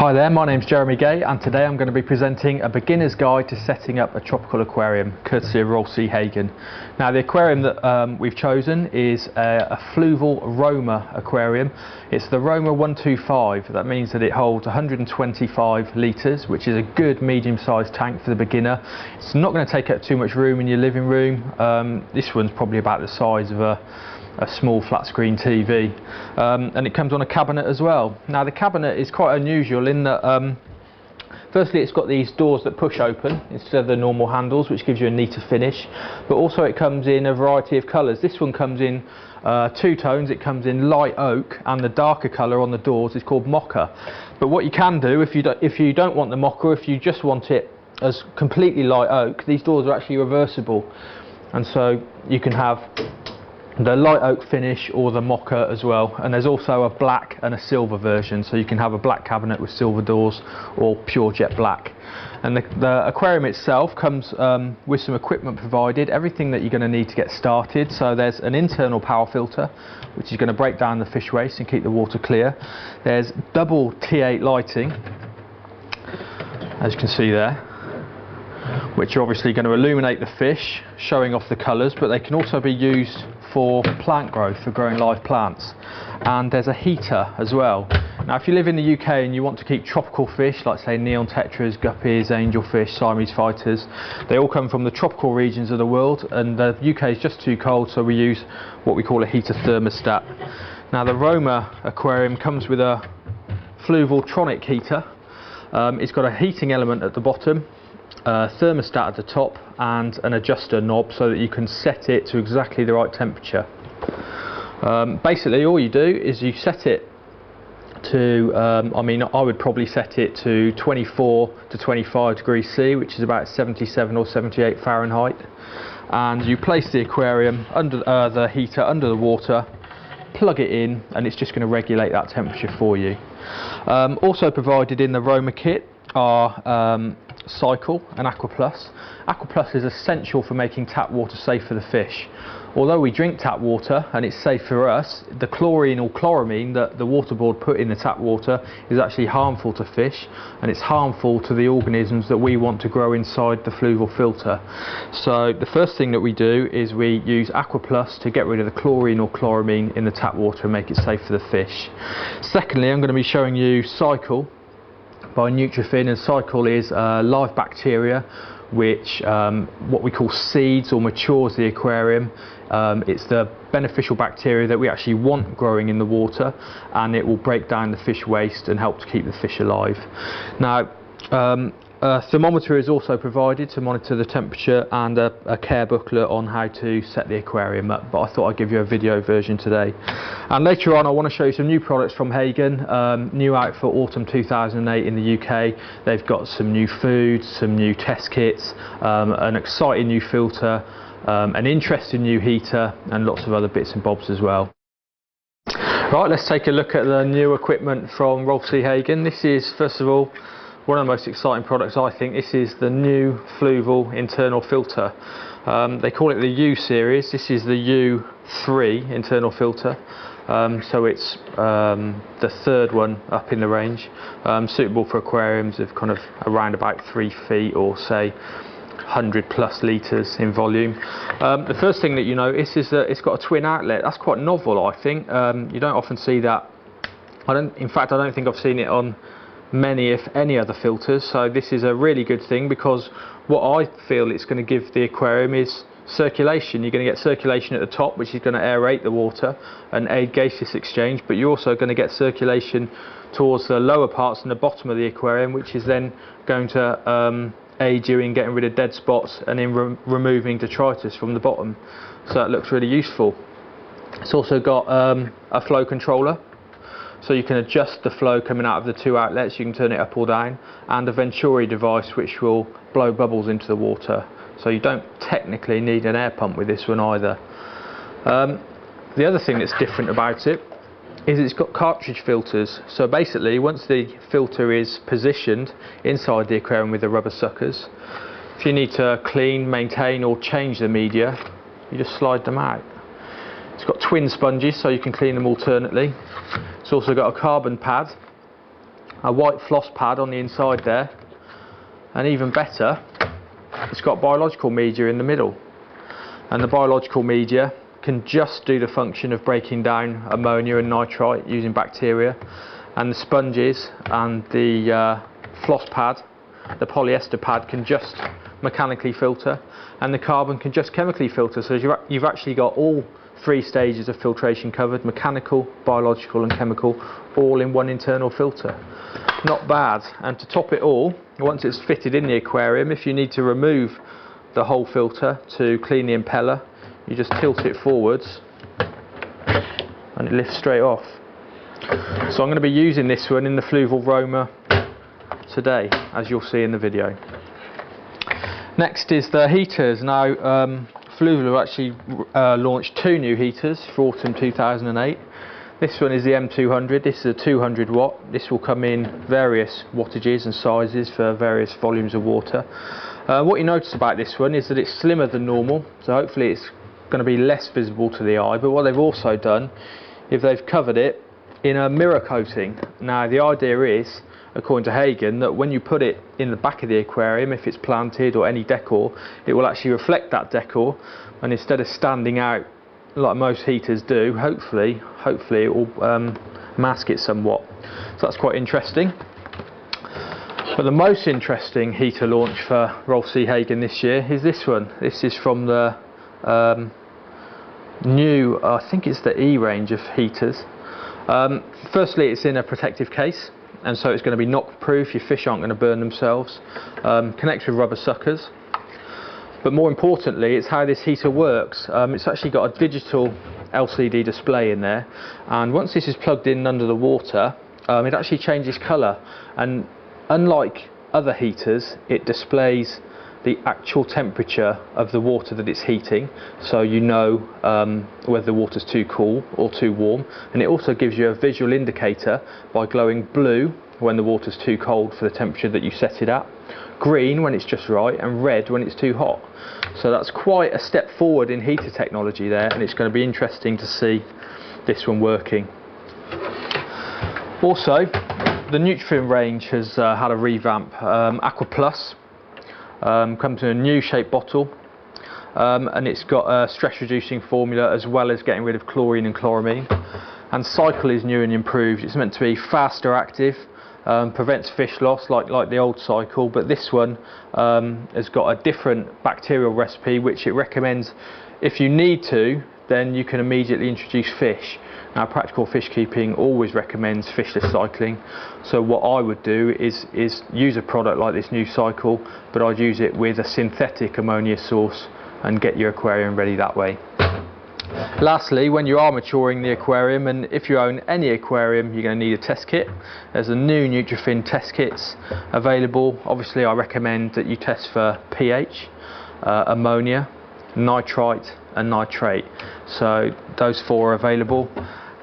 Hi there, my name's Jeremy Gay and today I'm going to be presenting a beginner's guide to setting up a tropical aquarium, courtesy of Rolf C. Hagen. Now the aquarium that we've chosen is a fluval Roma aquarium. It's the Roma 125. That means that it holds 125 litres, which is a good medium-sized tank for the beginner. It's not going to take up too much room in your living room. This one's probably about the size of a small flat screen TV, and it comes on a cabinet as well. Now the cabinet is quite unusual in that firstly it's got these doors that push open instead of the normal handles, which gives you a neater finish, but also it comes in a variety of colours. This one comes in two tones. It comes in light oak, and the darker colour on the doors is called mocha. But what you can do if you don't want the mocha, if you just want it as completely light oak, these doors are actually reversible, and so you can have the light oak finish or the mocha as well. And there's also a black and a silver version, so you can have a black cabinet with silver doors or pure jet black. And the aquarium itself comes with some equipment provided, everything that you're going to need to get started. So there's an internal power filter which is going to break down the fish waste and keep the water clear. There's double T8 lighting, as you can see there, which are obviously going to illuminate the fish, showing off the colours, but they can also be used for plant growth, for growing live plants. And there's a heater as well. Now if you live in the UK and you want to keep tropical fish, like say neon tetras, guppies, angelfish, Siamese fighters, they all come from the tropical regions of the world, and the UK is just too cold, so we use what we call a heater thermostat. Now the Roma aquarium comes with a fluval-tronic heater. It's got a heating element at the bottom, a thermostat at the top, and an adjuster knob so that you can set it to exactly the right temperature. Basically all you do is you set it to, I would probably set it to 24 to 25 degrees C, which is about 77 or 78 Fahrenheit, and you place the aquarium under the heater under the water, plug it in, and it's just going to regulate that temperature for you. Also provided in the Roma kit are Cycle and Aqua Plus. Aqua Plus is essential for making tap water safe for the fish. Although we drink tap water and it's safe for us, the chlorine or chloramine that the water board put in the tap water is actually harmful to fish, and it's harmful to the organisms that we want to grow inside the fluval filter. So the first thing that we do is we use Aqua Plus to get rid of the chlorine or chloramine in the tap water and make it safe for the fish. Secondly, I'm going to be showing you Cycle by Nutrifin, and Cycle is live bacteria which what we call seeds or matures the aquarium. It's the beneficial bacteria that we actually want growing in the water, and it will break down the fish waste and help to keep the fish alive. Now a thermometer is also provided to monitor the temperature, and a care booklet on how to set the aquarium up, but I thought I'd give you a video version today. And later on I want to show you some new products from Hagen, new out for autumn 2008 in the UK. They've got some new foods, some new test kits, an exciting new filter, an interesting new heater, and lots of other bits and bobs as well. Right, let's take a look at the new equipment from Rolf C. Hagen. This is, first of all, one of the most exciting products, I think. This is the new fluval internal filter. They call it the U series. This is the U3 internal filter. So it's the third one up in the range, suitable for aquariums of kind of around about 3 feet, or say 100 plus litres in volume. The first thing that you notice is that it's got a twin outlet. That's quite novel, I think. You don't often see that. In fact, I don't think I've seen it on many, if any, other filters. So this is a really good thing, because what I feel it's going to give the aquarium is circulation. You're going to get circulation at the top, which is going to aerate the water and aid gaseous exchange, but you're also going to get circulation towards the lower parts and the bottom of the aquarium, which is then going to aid you in getting rid of dead spots and in removing detritus from the bottom. So it looks really useful. It's also got a flow controller, so you can adjust the flow coming out of the two outlets. You can turn it up or down, and a Venturi device which will blow bubbles into the water. So you don't technically need an air pump with this one either. The other thing that's different about it is it's got cartridge filters. So basically, once the filter is positioned inside the aquarium with the rubber suckers, if you need to clean, maintain, or change the media, you just slide them out. It's got twin sponges, so you can clean them alternately. It's also got a carbon pad a white floss pad on the inside there, and even better, it's got biological media in the middle, and the biological media can just do the function of breaking down ammonia and nitrite using bacteria, and the sponges and the floss pad, the polyester pad, can just mechanically filter, and the carbon can just chemically filter. So you've actually got all 3 stages of filtration covered: mechanical, biological and chemical, all in one internal filter. Not bad. And to top it all, once it's fitted in the aquarium, if you need to remove the whole filter to clean the impeller, you just tilt it forwards and it lifts straight off. So I'm going to be using this one in the Fluval Roma today, as you'll see in the video. Next is the heaters. Now Fluval have actually launched 2 new heaters for autumn 2008. This one is the M200. This is a 200 watt. This will come in various wattages and sizes for various volumes of water. What you notice about this one is that it's slimmer than normal, so hopefully it's going to be less visible to the eye. But what they've also done is they've covered it in a mirror coating. Now the idea is, according to Hagen, that when you put it in the back of the aquarium, if it's planted or any decor, it will actually reflect that decor, and instead of standing out like most heaters do, hopefully it will mask it somewhat. So that's quite interesting. But the most interesting heater launch for Rolf C. Hagen this year is this one. This is from the new, I think it's the E range of heaters. Firstly, it's in a protective case, and so it's going to be knock proof. Your fish aren't going to burn themselves. Connects with rubber suckers. But more importantly, it's how this heater works. It's actually got a digital LCD display in there, and once this is plugged in under the water, it actually changes colour, and unlike other heaters, it displays the actual temperature of the water that it's heating, so you know whether the water's too cool or too warm. And it also gives you a visual indicator by glowing blue when the water's too cold for the temperature that you set it at, green when it's just right, and red when it's too hot. So that's quite a step forward in heater technology there, and it's going to be interesting to see this one working. Also, the Nutrifin range has had a revamp. Aqua Plus comes in a new shaped bottle, and it's got a stress reducing formula as well as getting rid of chlorine and chloramine. And Cycle is new and improved. It's meant to be faster active, prevents fish loss like the old Cycle, but this one has got a different bacterial recipe which it recommends if you need to, then you can immediately introduce fish. Now Practical Fishkeeping always recommends fishless cycling, so what I would do is use a product like this new Cycle, but I'd use it with a synthetic ammonia source and get your aquarium ready that way. Lastly, when you are maturing the aquarium, and if you own any aquarium, you're going to need a test kit. There's a new Nutrifin test kits available. Obviously I recommend that you test for pH, ammonia, nitrite and nitrate. So those 4 are available,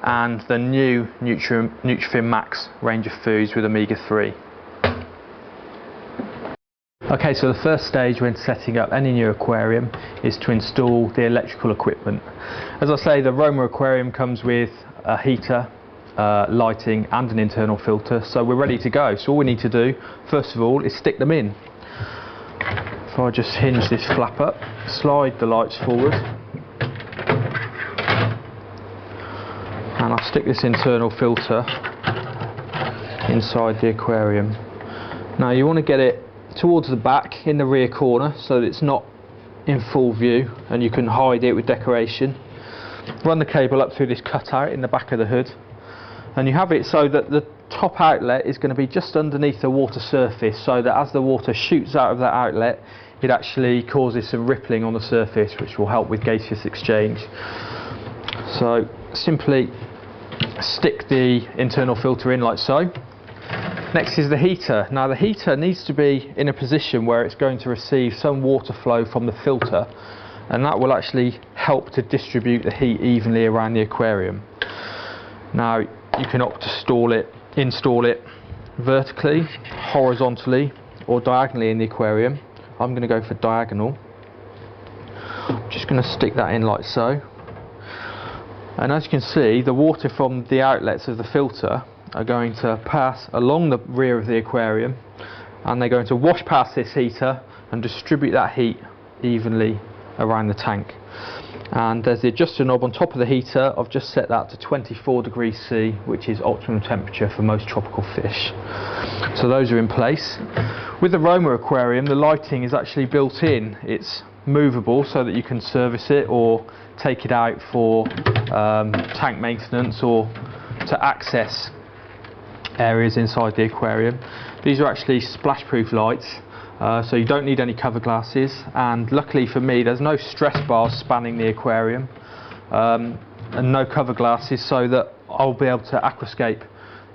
and the new Nutrifin Max range of foods with omega-3. Okay, so the first stage when setting up any new aquarium is to install the electrical equipment. As I say, the Roma aquarium comes with a heater, lighting and an internal filter, so we're ready to go. So all we need to do first of all is stick them in. If I just hinge this flap up, slide the lights forward, and I'll stick this internal filter inside the aquarium. Now you want to get it towards the back in the rear corner so that it's not in full view and you can hide it with decoration. Run the cable up through this cutout in the back of the hood, and you have it so that the top outlet is going to be just underneath the water surface, so that as the water shoots out of that outlet it actually causes some rippling on the surface, which will help with gaseous exchange. So simply stick the internal filter in like so. Next is the heater. Now the heater needs to be in a position where it's going to receive some water flow from the filter, and that will actually help to distribute the heat evenly around the aquarium. Now you can opt to install it vertically, horizontally or diagonally in the aquarium. I'm going to go for diagonal. I'm just going to stick that in like so, and as you can see, the water from the outlets of the filter are going to pass along the rear of the aquarium, and they're going to wash past this heater and distribute that heat evenly around the tank. And there's the adjuster knob on top of the heater. I've just set that to 24 degrees C, which is optimum temperature for most tropical fish. So those are in place. With the Roma aquarium, the lighting is actually built in. It's movable so that you can service it or take it out for tank maintenance or to access areas inside the aquarium. These are actually splash-proof lights, so you don't need any cover glasses, and luckily for me there's no stress bars spanning the aquarium and no cover glasses, so that I'll be able to aquascape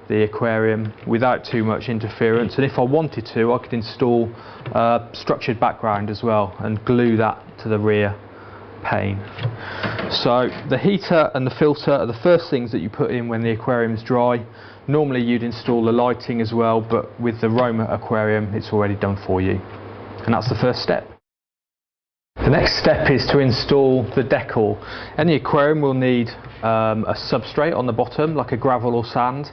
the aquarium without too much interference. And if I wanted to, I could install structured background as well and glue that to the rear pane. So the heater and the filter are the first things that you put in when the aquarium is dry. Normally you'd install the lighting as well, but with the Roma aquarium it's already done for you, and that's the first step. The next step is to install the decor. Any aquarium will need a substrate on the bottom, like a gravel or sand,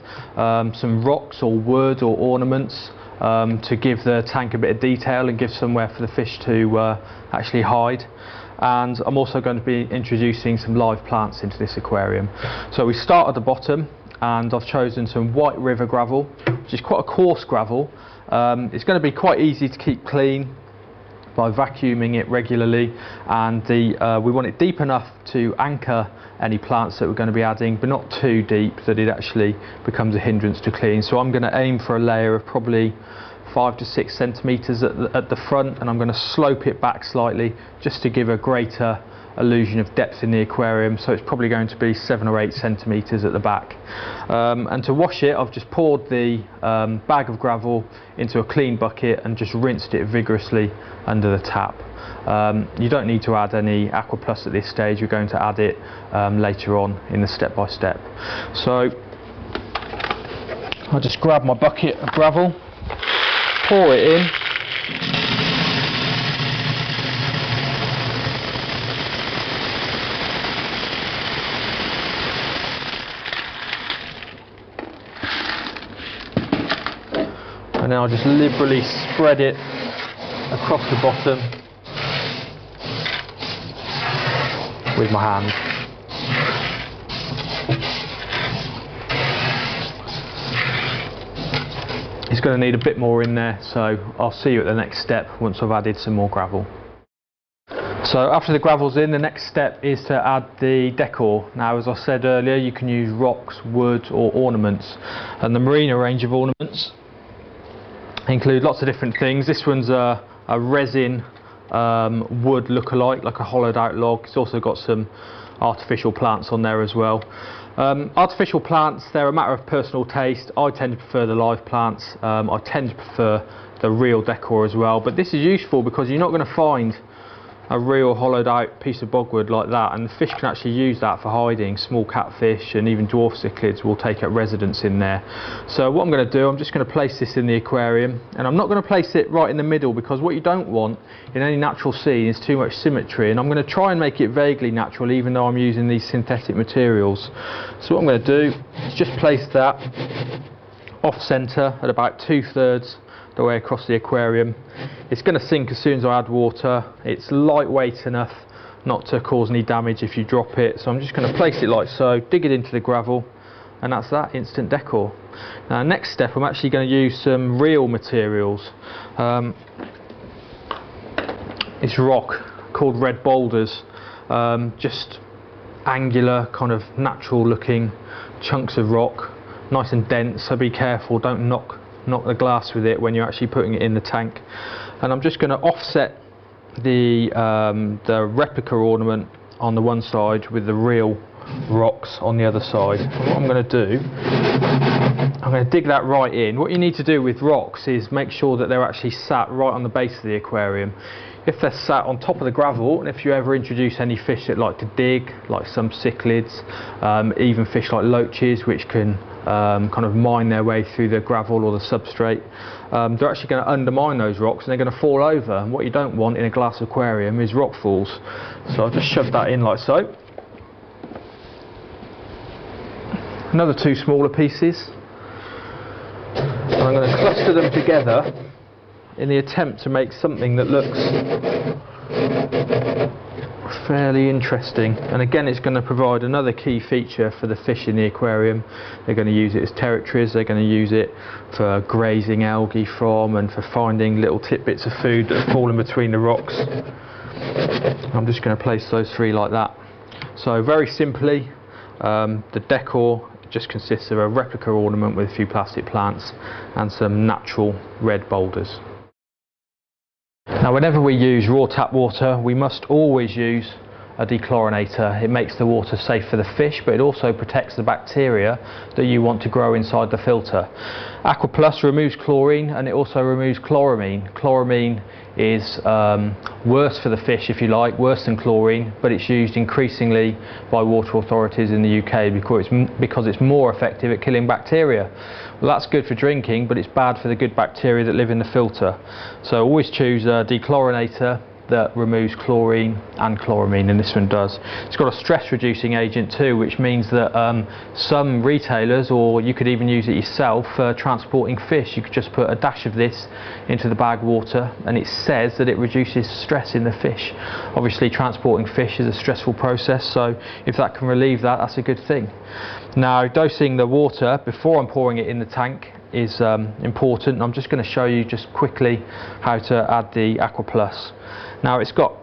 some rocks or wood or ornaments to give the tank a bit of detail and give somewhere for the fish to actually hide. And I'm also going to be introducing some live plants into this aquarium. So we start at the bottom, and I've chosen some white river gravel, which is quite a coarse gravel. It's going to be quite easy to keep clean by vacuuming it regularly, and we want it deep enough to anchor any plants that we're going to be adding, but not too deep that it actually becomes a hindrance to clean. So I'm going to aim for a layer of probably 5 to 6 centimetres at the front, and I'm going to slope it back slightly just to give a greater illusion of depth in the aquarium. So it's probably going to be 7 or 8 centimetres at the back. And to wash it, I've just poured the bag of gravel into a clean bucket and just rinsed it vigorously under the tap. You don't need to add any Aqua Plus at this stage. You're going to add it later on in the step-by-step. So I'll just grab my bucket of gravel, pour it in, and then I'll just liberally spread it across the bottom with my hand. It's going to need a bit more in there, so I'll see you at the next step once I've added some more gravel. So after the gravel's in, the next step is to add the decor. Now, as I said earlier, you can use rocks, wood or ornaments, and the Marina range of ornaments include lots of different things. This one's a resin wood look-alike, like a hollowed out log. It's also got some artificial plants on there as well. Artificial plants, they're a matter of personal taste. I tend to prefer the live plants. I tend to prefer the real decor as well, but this is useful because you're not going to find a real hollowed out piece of bogwood like that, and the fish can actually use that for hiding. Small catfish and even dwarf cichlids will take up residence in there. So what I'm going to do, I'm just going to place this in the aquarium, and I'm not going to place it right in the middle, because what you don't want in any natural scene is too much symmetry, and I'm going to try and make it vaguely natural even though I'm using these synthetic materials. So what I'm going to do is just place that off centre at about 2/3 the way across the aquarium. It's going to sink as soon as I add water. It's lightweight enough not to cause any damage if you drop it, so I'm just going to place it like so, dig it into the gravel, and that's that, instant decor. Now next step, I'm actually going to use some real materials. It's rock called red boulders, just angular, kind of natural looking chunks of rock, nice and dense, so be careful, don't knock the glass with it when you're actually putting it in the tank. And I'm just going to offset the replica ornament on the one side with the real rocks on the other side. And what I'm going to do, I'm going to dig that right in. What you need to do with rocks is make sure that they're actually sat right on the base of the aquarium. If they're sat on top of the gravel, and if you ever introduce any fish that like to dig, like some cichlids, even fish like loaches, which can kind of mine their way through the gravel or the substrate, they're actually going to undermine those rocks and they're going to fall over. And what you don't want in a glass aquarium is rock falls. So I'll just shove that in like so. Another 2 smaller pieces. cluster them together in the attempt to make something that looks fairly interesting. And again, it's going to provide another key feature for the fish in the aquarium. They're going to use it as territories, they're going to use it for grazing algae from, and for finding little tidbits of food that have fallen between the rocks. I'm just going to place those three like that. So very simply, the decor just consists of a replica ornament with a few plastic plants and some natural red boulders. Now, whenever we use raw tap water, we must always use a dechlorinator. It makes the water safe for the fish, but it also protects the bacteria that you want to grow inside the filter. Aqua Plus removes chlorine, and it also removes chloramine. Chloramine is worse for the fish, if you like, worse than chlorine, but it's used increasingly by water authorities in the UK because it's more effective at killing bacteria. Well, that's good for drinking, but it's bad for the good bacteria that live in the filter. So always choose a dechlorinator that removes chlorine and chloramine, and this one does. It's got a stress reducing agent too, which means that some retailers, or you could even use it yourself for transporting fish, you could just put a dash of this into the bag water and it says that it reduces stress in the fish. Obviously transporting fish is a stressful process, so if that can relieve that, that's a good thing. Now, dosing the water before I'm pouring it in the tank is important. I'm just going to show you just quickly how to add the Aqua Plus. Now, it's got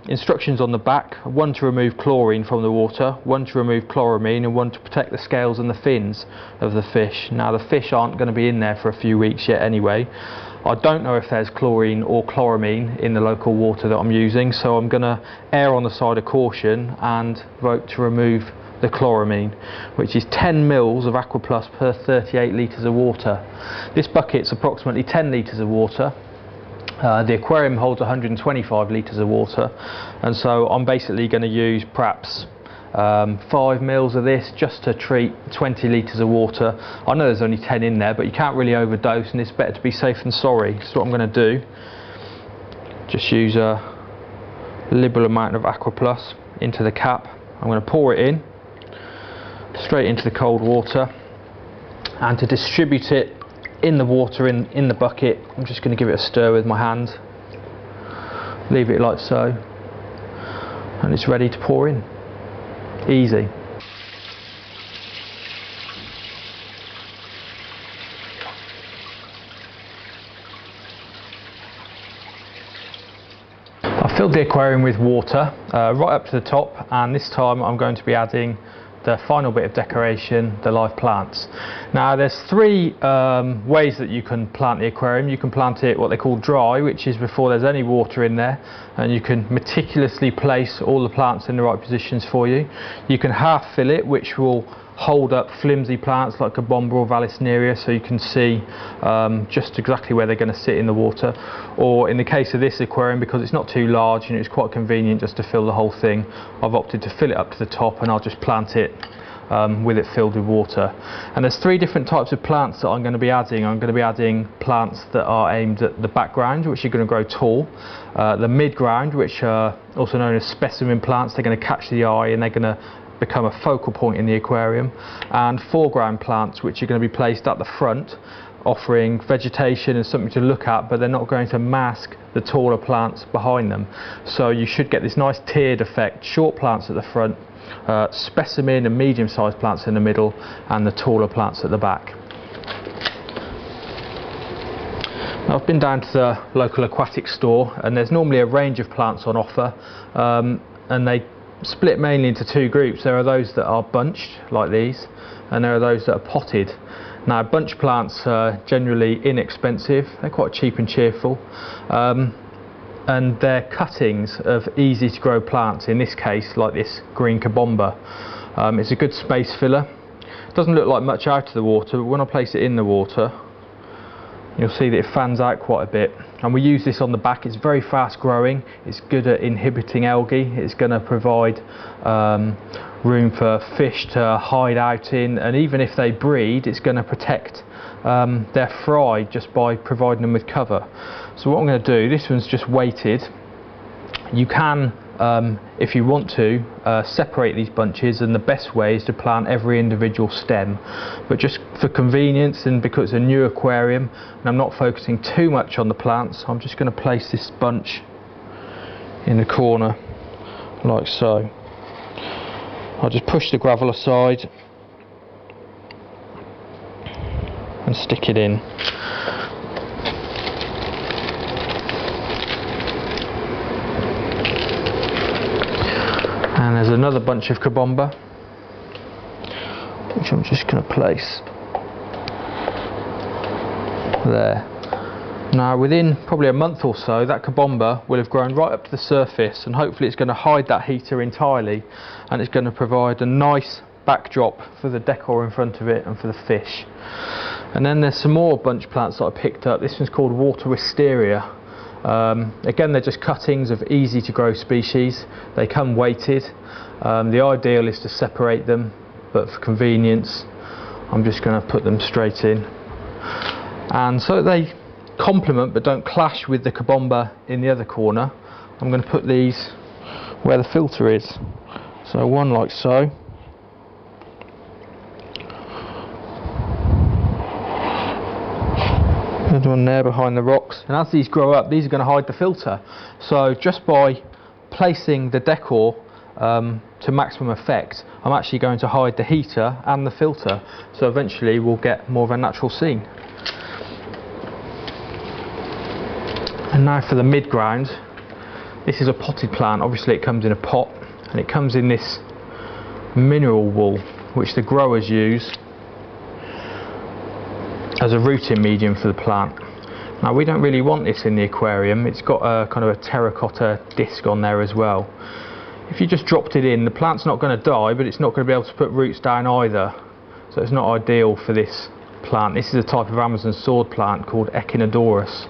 instructions on the back, one to remove chlorine from the water, one to remove chloramine, and one to protect the scales and the fins of the fish. Now, the fish aren't going to be in there for a few weeks yet anyway. I don't know if there's chlorine or chloramine in the local water that I'm using, so I'm going to err on the side of caution and vote to remove the chloramine, which is 10 mils of Aqua Plus per 38 litres of water. This bucket's approximately 10 litres of water. The aquarium holds 125 litres of water, and so I'm basically going to use perhaps 5 mils of this just to treat 20 litres of water. I know there's only 10 in there, but you can't really overdose, and it's better to be safe than sorry. So what I'm going to do, just use a liberal amount of Aqua Plus into the cap. I'm going to pour it in straight into the cold water, and to distribute it in the water in the bucket, I'm just going to give it a stir with my hand, leave it like so, and it's ready to pour in. Easy. I filled the aquarium with water right up to the top, and this time I'm going to be adding the final bit of decoration, the live plants. Now, there's three ways that you can plant the aquarium. You can plant it what they call dry, which is before there's any water in there, and you can meticulously place all the plants in the right positions for you. You can half fill it, which will hold up flimsy plants like a bomba or vallisneria, so you can see just exactly where they're going to sit in the water. Or in the case of this aquarium, because it's not too large and it's quite convenient just to fill the whole thing, I've opted to fill it up to the top, and I'll just plant it with it filled with water. And there's three different types of plants that I'm going to be adding. I'm going to be adding plants that are aimed at the background, which are going to grow tall, the mid-ground, which are also known as specimen plants. They're going to catch the eye and they're going to become a focal point in the aquarium, and foreground plants, which are going to be placed at the front, offering vegetation and something to look at, but they're not going to mask the taller plants behind them. So you should get this nice tiered effect: short plants at the front, specimen and medium-sized plants in the middle, and the taller plants at the back. Now, I've been down to the local aquatic store, and there's normally a range of plants on offer, and they split mainly into two groups. There are those that are bunched like these, and there are those that are potted. Now, bunch plants are generally inexpensive, they're quite cheap and cheerful, and they're cuttings of easy to grow plants, in this case like this green kabomba. It's a good space filler. It doesn't look like much out of the water, but when I place it in the water, you'll see that it fans out quite a bit. And we use this on the back. It's very fast growing, it's good at inhibiting algae, it's going to provide room for fish to hide out in, and even if they breed, it's going to protect their fry just by providing them with cover. So what I'm going to do, this one's just weighted. You can if you want to separate these bunches, and the best way is to plant every individual stem, but just for convenience and because it's a new aquarium and I'm not focusing too much on the plants, I'm just going to place this bunch in the corner like so. I'll just push the gravel aside and stick it in. And there's another bunch of kabomba which I'm just going to place there. Now within probably a month or so, that kabomba will have grown right up to the surface, and hopefully it's going to hide that heater entirely, and it's going to provide a nice backdrop for the decor in front of it and for the fish. And then there's some more bunch plants that I picked up. This one's called water wisteria. Again, they're just cuttings of easy to grow species. They come weighted. The ideal is to separate them, but for convenience I'm just going to put them straight in, and so they complement but don't clash with the kabomba in the other corner, I'm going to put these where the filter is. So one like so, another one there behind the rocks, and as these grow up, these are going to hide the filter. So just by placing the decor to maximum effect, I'm actually going to hide the heater and the filter, so eventually we'll get more of a natural scene. And now for the mid-ground. This is a potted plant. Obviously it comes in a pot, and it comes in this mineral wool which the growers use as a rooting medium for the plant. Now we don't really want this in the aquarium. It's got a kind of a terracotta disc on there as well. If you just dropped it in, the plant's not going to die, but it's not going to be able to put roots down either, so it's not ideal for this plant. This is a type of Amazon sword plant called Echinodorus,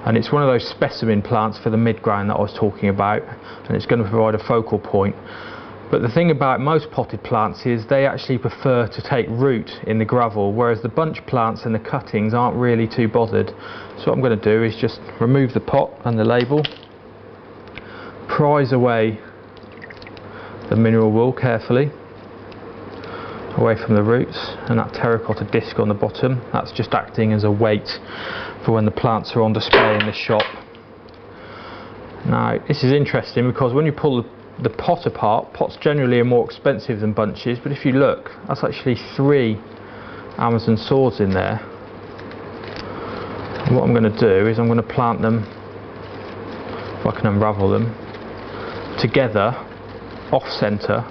and it's one of those specimen plants for the mid-ground that I was talking about, and it's going to provide a focal point. But the thing about most potted plants is they actually prefer to take root in the gravel, whereas the bunch plants and the cuttings aren't really too bothered. So what I'm going to do is just remove the pot and the label, prise away the mineral wool carefully away from the roots, and that terracotta disc on the bottom, that's just acting as a weight for when the plants are on display in the shop. Now this is interesting because when you pull the pot apart, pots generally are more expensive than bunches, but if you look, that's actually 3 Amazon swords in there. And what I'm going to do is I'm going to plant them, if I can unravel them, together off centre,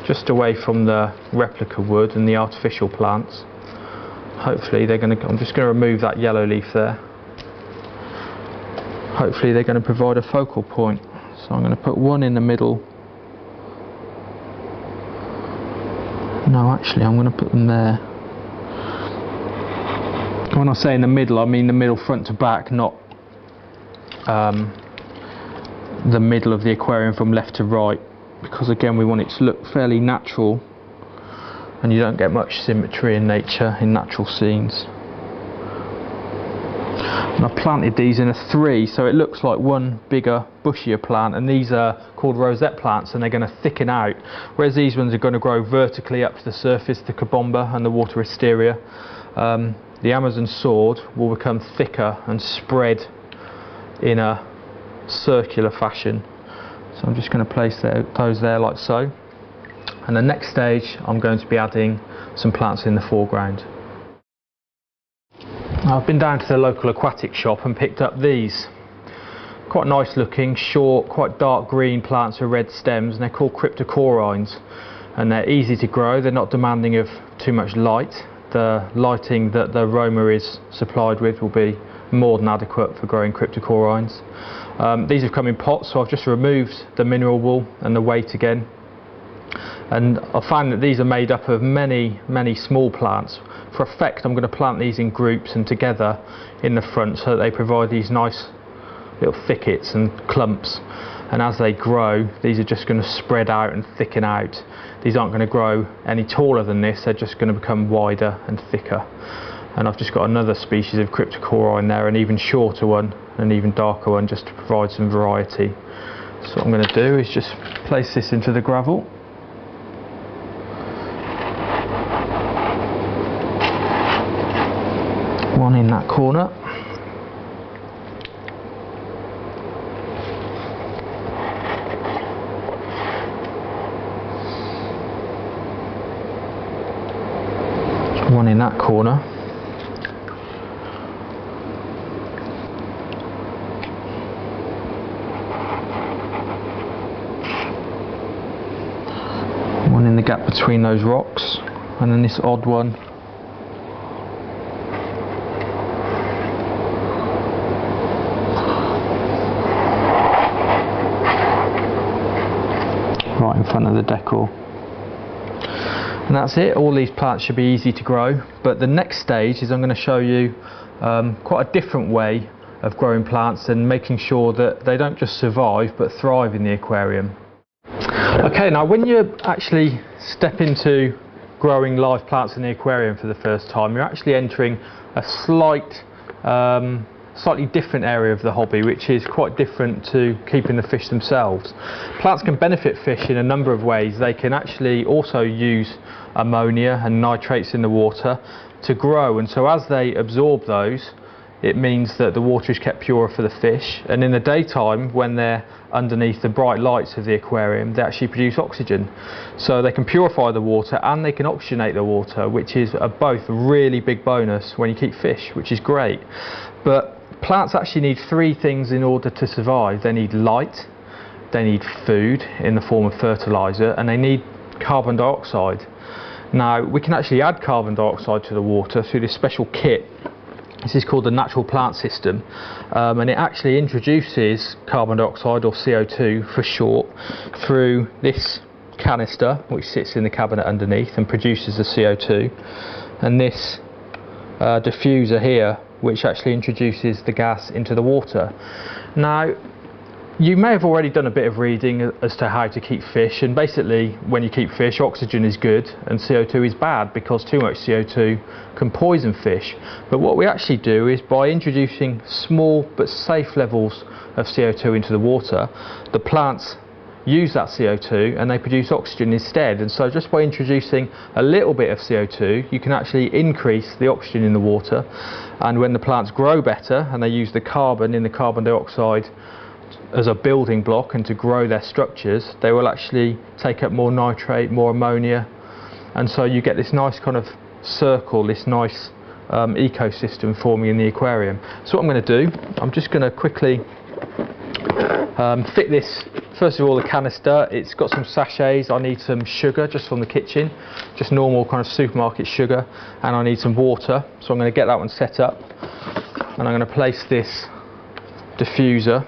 just away from the replica wood and the artificial plants. Hopefully they're going to, I'm just going to remove that yellow leaf there. Hopefully they're going to provide a focal point. So I'm going to put one in the middle. No, actually I'm going to put them there. When I say in the middle, I mean the middle front to back, not the middle of the aquarium from left to right, because again we want it to look fairly natural, and you don't get much symmetry in nature in natural scenes. And I've planted these in a 3, so it looks like one bigger bushier plant, and these are called rosette plants, and they're going to thicken out, whereas these ones are going to grow vertically up to the surface, the kabomba and the water wisteria. The Amazon sword will become thicker and spread in a circular fashion. So I'm just going to place those there like so, and the next stage I'm going to be adding some plants in the foreground. I've been down to the local aquatic shop and picked up these quite nice looking, short, quite dark green plants with red stems, and they're called cryptocorynes, and they're easy to grow. They're not demanding of too much light. The lighting that the Roma is supplied with will be more than adequate for growing cryptocorynes. These have come in pots, so I've just removed the mineral wool and the weight again, and I found that these are made up of many small plants. For effect, I'm going to plant these in groups and together in the front, so that they provide these nice little thickets and clumps, and as they grow these are just going to spread out and thicken out. These aren't going to grow any taller than this, they're just going to become wider and thicker. And I've just got another species of cryptocoryne there, an even shorter one, an even darker one, just to provide some variety. So what I'm going to do is just place this into the gravel. One in that corner. One in that corner. One in the gap between those rocks, and then this odd one right in front of the decor. And that's it. All these plants should be easy to grow, but the next stage is I'm going to show you quite a different way of growing plants and making sure that they don't just survive but thrive in the aquarium. Okay, now when you actually step into growing live plants in the aquarium for the first time, you're actually entering a slightly different area of the hobby, which is quite different to keeping the fish themselves. Plants can benefit fish in a number of ways. They can actually also use ammonia and nitrates in the water to grow, and so as they absorb those, it means that the water is kept purer for the fish, and in the daytime when they're underneath the bright lights of the aquarium, they actually produce oxygen. So they can purify the water and they can oxygenate the water, which is both a really big bonus when you keep fish, which is great. But plants actually need three things in order to survive. They need light, they need food in the form of fertilizer, and they need carbon dioxide. Now we can actually add carbon dioxide to the water through this special kit. This is called the natural plant system, and it actually introduces carbon dioxide, or CO2 for short, through this canister which sits in the cabinet underneath and produces the CO2, and this diffuser here which actually introduces the gas into the water. Now you may have already done a bit of reading as to how to keep fish, and basically when you keep fish, oxygen is good and CO2 is bad because too much CO2 can poison fish. But what we actually do is, by introducing small but safe levels of CO2 into the water, the plants use that CO2 and they produce oxygen instead. And so just by introducing a little bit of CO2, you can actually increase the oxygen in the water, and when the plants grow better and they use the carbon in the carbon dioxide as a building block and to grow their structures, they will actually take up more nitrate, more ammonia, and so you get this nice kind of circle, this nice ecosystem forming in the aquarium. So what I'm going to do, I'm just going to quickly fit this, first of all, the canister. It's got some sachets. I need some sugar just from the kitchen, just normal kind of supermarket sugar, and I need some water. So I'm going to get that one set up, and I'm going to place this diffuser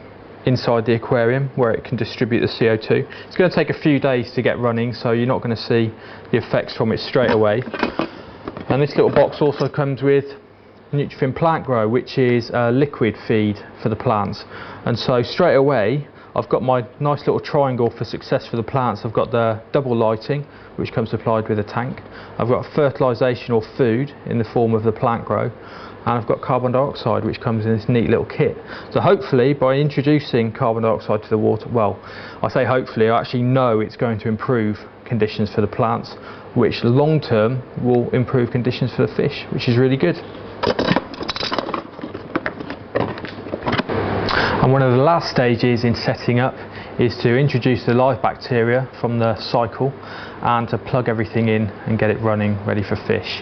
inside the aquarium where it can distribute the CO2. It's going to take a few days to get running, so you're not going to see the effects from it straight away. And this little box also comes with Nutrifin Plant Grow, which is a liquid feed for the plants. And so straight away I've got my nice little triangle for success for the plants. I've got the double lighting, which comes supplied with a tank. I've got fertilisation or food in the form of the Plant Grow, and I've got carbon dioxide, which comes in this neat little kit. So hopefully by introducing carbon dioxide to the water, well, I say hopefully, I actually know it's going to improve conditions for the plants, which long term will improve conditions for the fish, which is really good. And one of the last stages in setting up is to introduce the live bacteria from the cycle and to plug everything in and get it running ready for fish.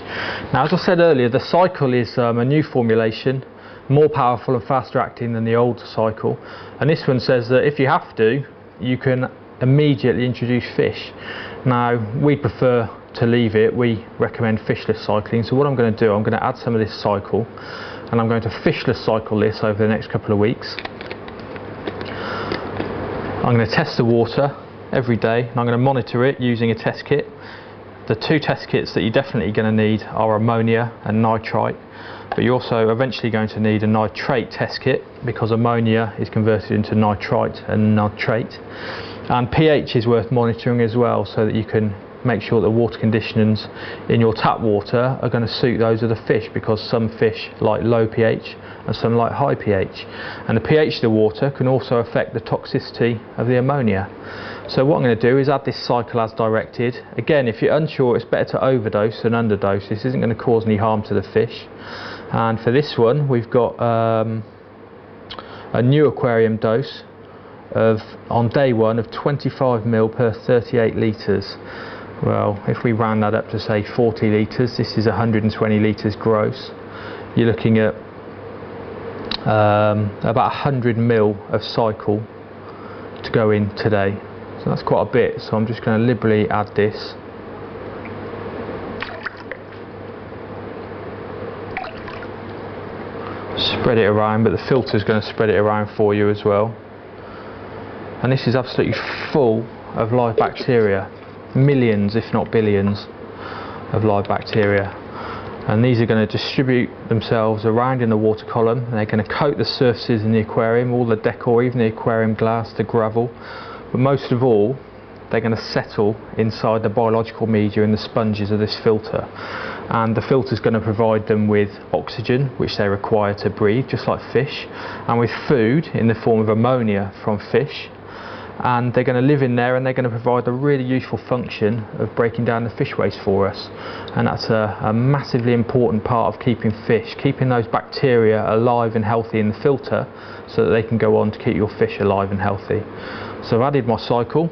Now, as I said earlier, the cycle is a new formulation, more powerful and faster acting than the old cycle, and this one says that if you have to, you can immediately introduce fish. Now we prefer to leave it. We recommend fishless cycling, so what I'm going to do, I'm going to add some of this cycle and I'm going to fishless cycle this over the next couple of weeks. I'm going to test the water every day and I'm going to monitor it using a test kit. The two test kits that you're definitely going to need are ammonia and nitrite, but you're also eventually going to need a nitrate test kit because ammonia is converted into nitrite and nitrate. And pH is worth monitoring as well, so that you can make sure the water conditions in your tap water are going to suit those of the fish, because some fish like low pH and some like high pH, and the pH of the water can also affect the toxicity of the ammonia. So what I'm going to do is add this cycle as directed. Again, if you're unsure, it's better to overdose than underdose. This isn't going to cause any harm to the fish. And for this one, we've got a new aquarium dose of, on day one, of 25 ml per 38 litres. Well, if we round that up to say 40 litres, this is 120 litres gross. You're looking at about 100 ml of cycle to go in today. So that's quite a bit, so I'm just going to liberally add this. Spread it around, but the filter is going to spread it around for you as well. And this is absolutely full of live bacteria, millions if not billions of live bacteria, and these are going to distribute themselves around in the water column, and they're going to coat the surfaces in the aquarium, all the decor, even the aquarium glass, the gravel, but most of all they're going to settle inside the biological media and the sponges of this filter. And the filter is going to provide them with oxygen, which they require to breathe, just like fish, and with food in the form of ammonia from fish. And they're going to live in there, and they're going to provide a really useful function of breaking down the fish waste for us. And that's a massively important part of keeping fish, keeping those bacteria alive and healthy in the filter, so that they can go on to keep your fish alive and healthy. So I've added my cycle.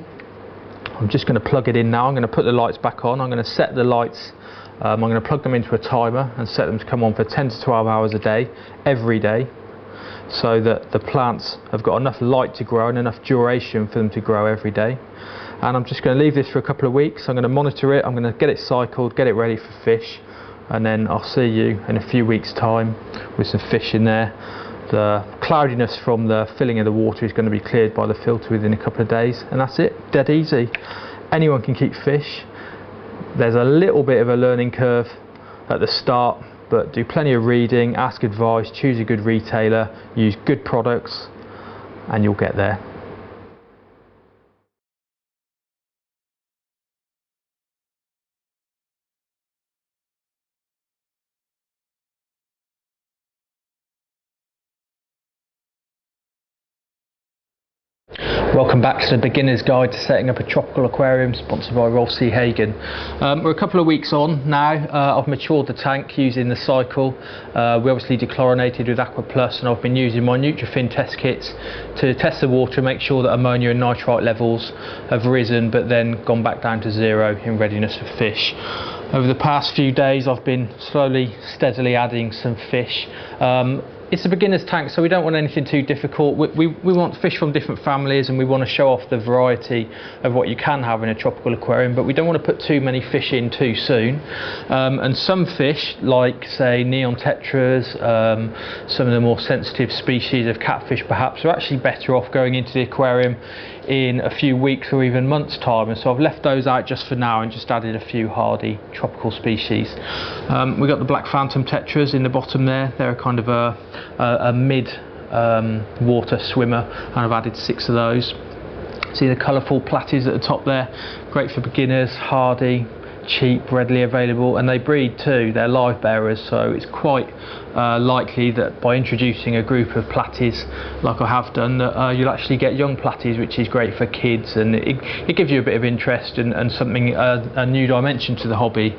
I'm just going to plug it in now. I'm going to put the lights back on. I'm going to set the lights, I'm going to plug them into a timer and set them to come on for 10 to 12 hours a day, every day, so that the plants have got enough light to grow and enough duration for them to grow every day. And I'm just going to leave this for a couple of weeks. I'm going to monitor it, I'm going to get it cycled, get it ready for fish, and then I'll see you in a few weeks' time with some fish in there. The cloudiness from the filling of the water is going to be cleared by the filter within a couple of days, and that's it, dead easy. Anyone can keep fish. There's a little bit of a learning curve at the start, but do plenty of reading, ask advice, choose a good retailer, use good products, and you'll get there. Welcome back to the beginner's guide to setting up a tropical aquarium, sponsored by Rolf C. Hagen. We're a couple of weeks on now. I've matured the tank using the cycle. We obviously dechlorinated with Aqua Plus, and I've been using my Nutrifin test kits to test the water, make sure that ammonia and nitrite levels have risen but then gone back down to zero in readiness for fish. Over the past few days I've been slowly, steadily adding some fish. It's a beginner's tank, so we don't want anything too difficult. We want fish from different families, and we want to show off the variety of what you can have in a tropical aquarium, but we don't want to put too many fish in too soon. And some fish, like say neon tetras, some of the more sensitive species of catfish perhaps, are actually better off going into the aquarium in a few weeks or even months' time, and so I've left those out just for now and just added a few hardy tropical species. We've got the black phantom tetras in the bottom there. They're kind of a mid water swimmer, and I've added 6 of those. See the colourful platies at the top there, great for beginners, hardy, cheap, readily available, and they breed too. They're live bearers, so it's quite likely that by introducing a group of platies like I have done, that you'll actually get young platies, which is great for kids, and it gives you a bit of interest and something, a new dimension to the hobby.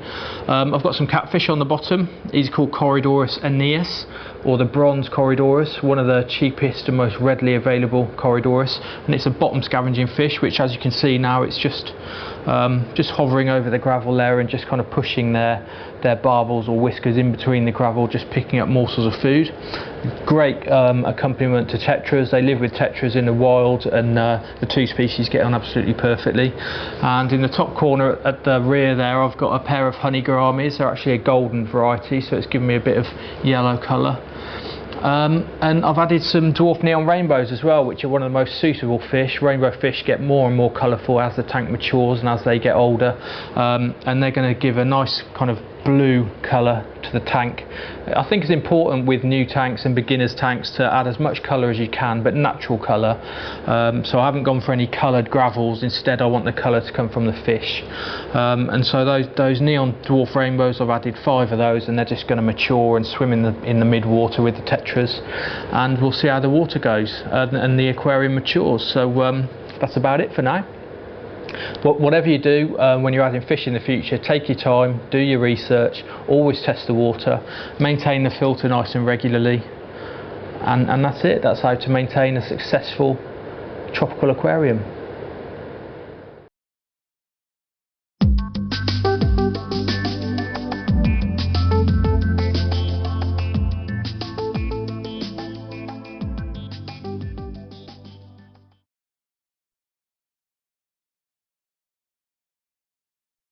I've got some catfish on the bottom. These are called Corydorus aeneas, or the bronze Corydorus, one of the cheapest and most readily available Corydorus, and it's a bottom scavenging fish, which, as you can see now, it's just hovering over the gravel there and just kind of pushing their barbels or whiskers in between the gravel, just picking up morsels of food. Great accompaniment to tetras. They live with tetras in the wild, and the 2 species get on absolutely perfectly. And in the top corner at the rear there, I've got a pair of honey gouramis. They're actually a golden variety, so it's given me a bit of yellow colour. And I've added some dwarf neon rainbows as well, which are one of the most suitable fish. Rainbow fish get more and more colourful as the tank matures and as they get older, and they're going to give a nice kind of blue colour to the tank. I think it's important with new tanks and beginners tanks to add as much colour as you can, but natural colour. So I haven't gone for any coloured gravels. Instead I want the colour to come from the fish, and so those neon dwarf rainbows, I've added 5 of those, and they're just going to mature and swim in the mid water with the tetras, and we'll see how the water goes and the aquarium matures. So that's about it for now. Whatever you do when you're adding fish in the future, take your time, do your research, always test the water, maintain the filter nice and regularly, and that's it. That's how to maintain a successful tropical aquarium.